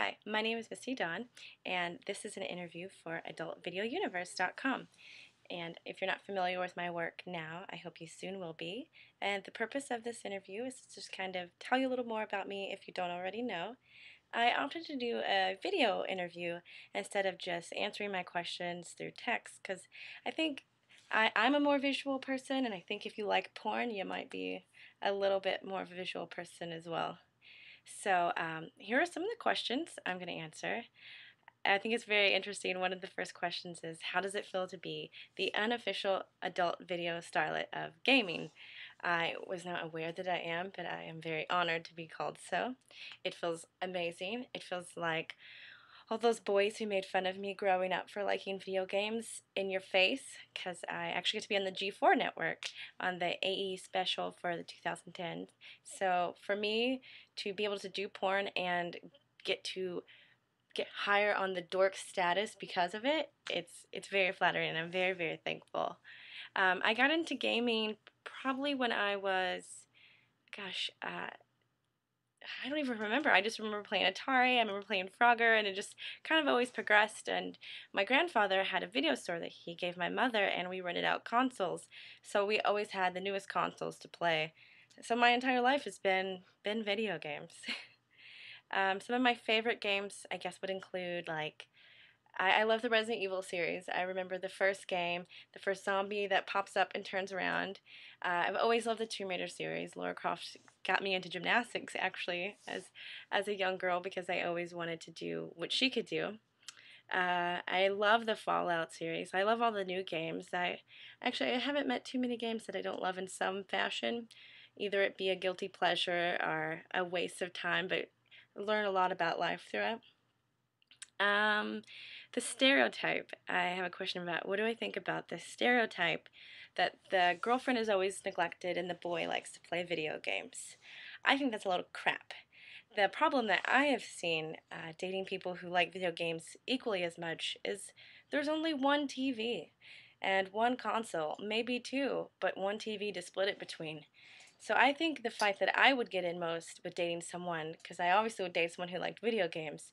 Hi, my name is Misty Dawn, and this is an interview for AdultVideoUniverse.com. And if you're not familiar with my work now, I hope you soon will be. And the purpose of this interview is to just kind of tell you a little more about me if you don't already know. I opted to do a video interview instead of just answering my questions through text because I think I'm a more visual person, and I think if you like porn, you might be a little bit more of a visual person as well. So, here are some of the questions I'm going to answer. I think it's very interesting. One of the first questions is, how does it feel to be the unofficial adult video starlet of gaming? I was not aware that I am, but I am very honored to be called so. It feels amazing. It feels like all those boys who made fun of me growing up for liking video games in your face, because I actually get to be on the G4 network on the AE special for the 2010s. So for me to be able to do porn and get to get higher on the dork status because of it, it's very flattering, and I'm very, very thankful. I got into gaming probably when I was, gosh, I don't even remember. I just remember playing Atari. I remember playing Frogger, and it just kind of always progressed. And my grandfather had a video store that he gave my mother, and we rented out consoles. So we always had the newest consoles to play. So my entire life has been video games. Some of my favorite games, I guess, would include like I love the Resident Evil series. I remember the first game, the first zombie that pops up and turns around. I've always loved the Tomb Raider series. Lara Croft got me into gymnastics actually as a young girl because I always wanted to do what she could do. I love the Fallout series. I love all the new games. I haven't met too many games that I don't love in some fashion. Either it be a guilty pleasure or a waste of time, but learn a lot about life through it. Um, the stereotype. I have a question about what do I think about the stereotype that the girlfriend is always neglected and the boy likes to play video games. I think that's a load of crap. The problem that I have seen dating people who like video games equally as much is there's only one TV and one console, maybe two, but one TV to split it between. So I think the fight that I would get in most with dating someone, because I obviously would date someone who liked video games,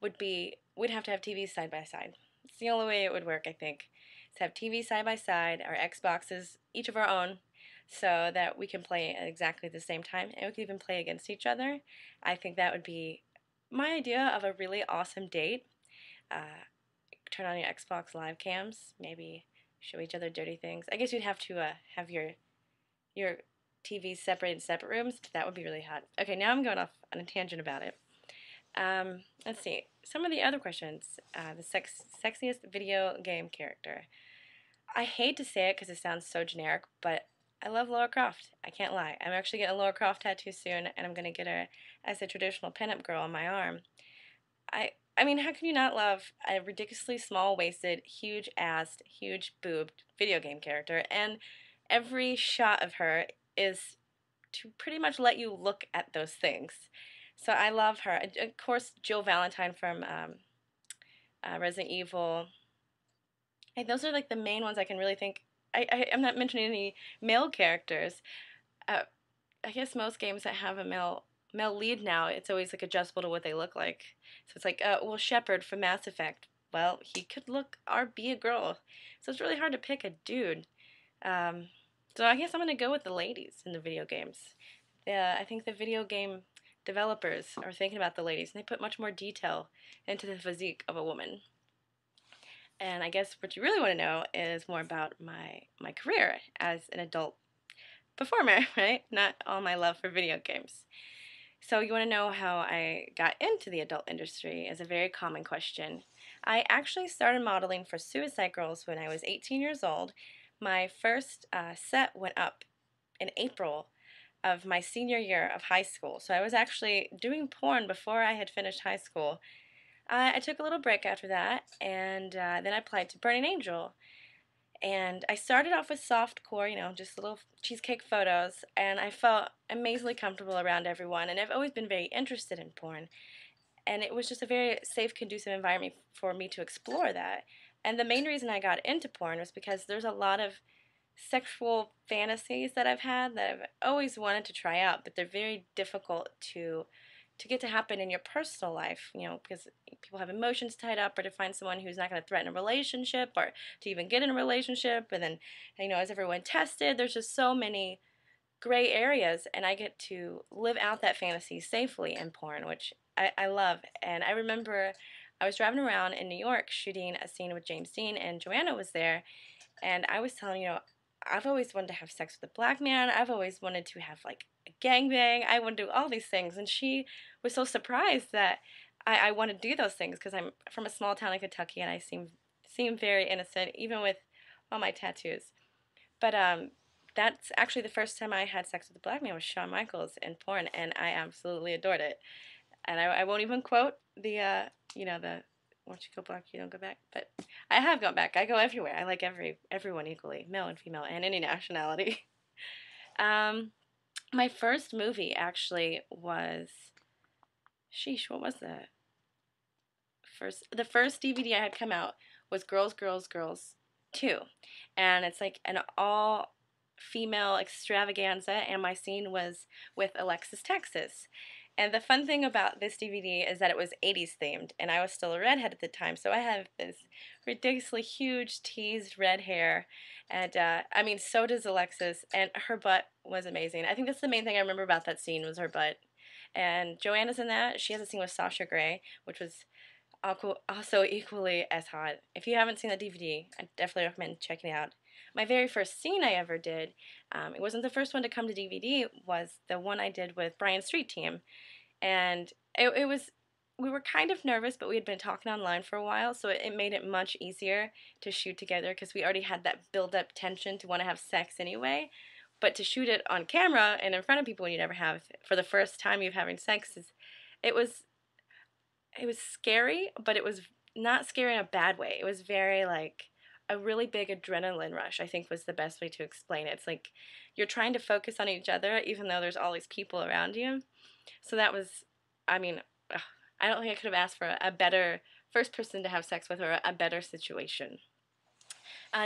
would be we'd have to have TVs side by side. It's the only way it would work, I think. To have TVs side by side, our Xboxes, each of our own, so that we can play at exactly the same time, and we can even play against each other. I think that would be my idea of a really awesome date. Uh, Turn on your Xbox live cams, maybe show each other dirty things. I guess you'd have to have your TVs separated in separate rooms, but that would be really hot. Okay, now I'm going off on a tangent about it. Let's see. Some of the other questions. The sexiest video game character. I hate to say it because it sounds so generic, but I love Lara Croft. I can't lie. I'm actually getting a Lara Croft tattoo soon, and I'm going to get her as a traditional pinup girl on my arm. I mean, how can you not love a ridiculously small-waisted, huge-assed, huge-boobed video game character? And every shot of her is to pretty much let you look at those things. So I love her. Of course, Jill Valentine from Resident Evil. Hey, those are like the main ones I can really think. I'm not mentioning any male characters. Uh, I guess most games that have a male lead now, it's always like adjustable to what they look like. So it's like, well, Shepard from Mass Effect. Well, he could look or be a girl. So it's really hard to pick a dude. Um, so I guess I'm gonna go with the ladies in the video games. I think the video game developers are thinking about the ladies, and they put much more detail into the physique of a woman. And I guess what you really want to know is more about my career as an adult performer, right? Not all my love for video games. So you want to know how I got into the adult industry is a very common question. I actually started modeling for Suicide Girls when I was 18 years old. My first set went up in April of my senior year of high school. So I was actually doing porn before I had finished high school. I took a little break after that, and then I applied to Burning Angel. And I started off with soft core, just little cheesecake photos, and I felt amazingly comfortable around everyone. And I've always been very interested in porn, and it was just a very safe, conducive environment for me to explore that. And the main reason I got into porn was because there's a lot of sexual fantasies that I've had that I've always wanted to try out, but they're very difficult to to get to happen in your personal life, you know, because people have emotions tied up, or to find someone who's not going to threaten a relationship, or to even get in a relationship. And then, you know, as everyone tested, there's just so many gray areas, and I get to live out that fantasy safely in porn, which I love. And I remember I was driving around in New York shooting a scene with James Dean, and Joanna was there, and I was telling, you know, I've always wanted to have sex with a black man. I've always wanted to have like a gangbang. I want to do all these things. And she was so surprised that I want to do those things because I'm from a small town in Kentucky and I seem very innocent, even with all my tattoos. But that's actually the first time I had sex with a black man was Shawn Michaels in porn, and I absolutely adored it. And I won't even quote the you know, the once you go black you don't go back, but I have gone back. I go everywhere. I like everyone equally, male and female, and any nationality. um, my first movie actually was, sheesh, what was the first DVD I had come out was Girls, Girls, Girls 2. And it's like an all female extravaganza, and my scene was with Alexis Texas. And the fun thing about this DVD is that it was 80s themed, and I was still a redhead at the time, so I have this ridiculously huge teased red hair. And I mean, so does Alexis, and her butt was amazing. I think that's the main thing I remember about that scene was her butt. And Joanna's in that. She has a scene with Sasha Grey, which was also equally as hot. If you haven't seen the DVD, I definitely recommend checking it out. My very first scene I ever did, it wasn't the first one to come to DVD, was the one I did with Brian Street Team. And it was, we were kind of nervous, but we had been talking online for a while, so it made it much easier to shoot together because we already had that build up tension to want to have sex anyway. But to shoot it on camera and in front of people when you never have, for the first time you're having sex, it was it was scary, but it was not scary in a bad way. It was very like a really big adrenaline rush, I think was the best way to explain it. It's like you're trying to focus on each other even though there's all these people around you. So that was, I mean, I don't think I could have asked for a better first person to have sex with, or a better situation.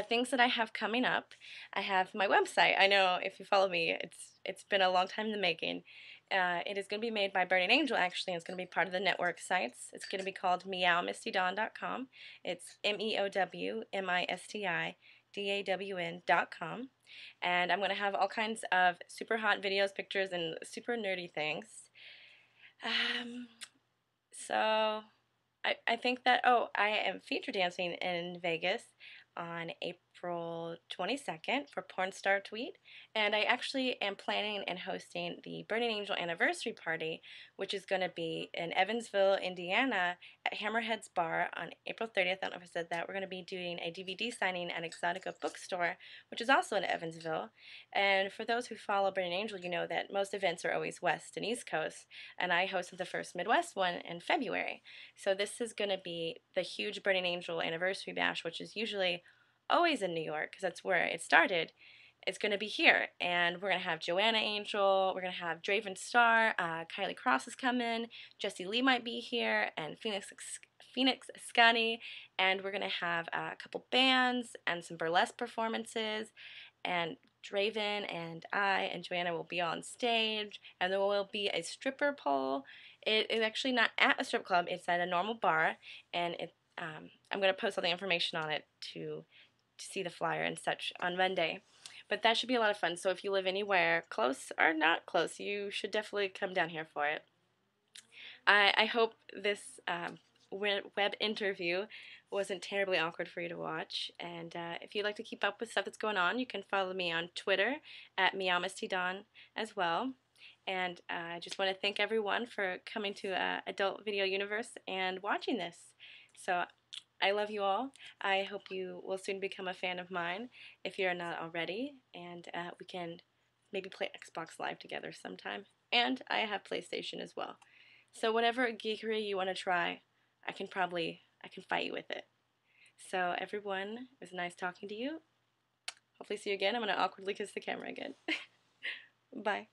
Things that I have coming up, I have my website. I know if you follow me, it's been a long time in the making. It is going to be made by Burning Angel, actually, and it's going to be part of the network sites. It's going to be called meowmistydawn.com. It's MEOWMISTIDAWN.com. And I'm going to have all kinds of super hot videos, pictures, and super nerdy things. Um, so I think that, oh, I am feature dancing in Vegas on April 22nd for Porn Star Tweet, and I actually am planning and hosting the Burning Angel anniversary party, which is going to be in Evansville, Indiana at Hammerhead's Bar on April 30th. I don't know if I said that. We're going to be doing a DVD signing at Exotica Bookstore, which is also in Evansville. And for those who follow Burning Angel, you know that most events are always West and East Coast, and I hosted the first Midwest one in February. So this is going to be the huge Burning Angel anniversary bash, which is usually always in New York because that's where it started. It's going to be here, and we're going to have Joanna Angel, we're going to have Draven Star, Kylie Cross is coming, Jesse Lee might be here, and Phoenix Scotty, and we're going to have a couple bands and some burlesque performances, and Draven and I and Joanna will be on stage, and there will be a stripper pole. It is actually not at a strip club, it's at a normal bar, and I'm going to post all the information on it to see the flyer and such on Monday. But that should be a lot of fun, so if you live anywhere close or not close, you should definitely come down here for it. I hope this web interview wasn't terribly awkward for you to watch. And if you'd like to keep up with stuff that's going on, you can follow me on Twitter at meowmistydawn as well. And I just want to thank everyone for coming to Adult Video Universe and watching this. So I love you all. I hope you will soon become a fan of mine if you're not already. And we can maybe play Xbox Live together sometime. And I have PlayStation as well. So whatever geekery you want to try, I can fight you with it. So everyone, it was nice talking to you. Hopefully see you again. I'm going to awkwardly kiss the camera again. Bye.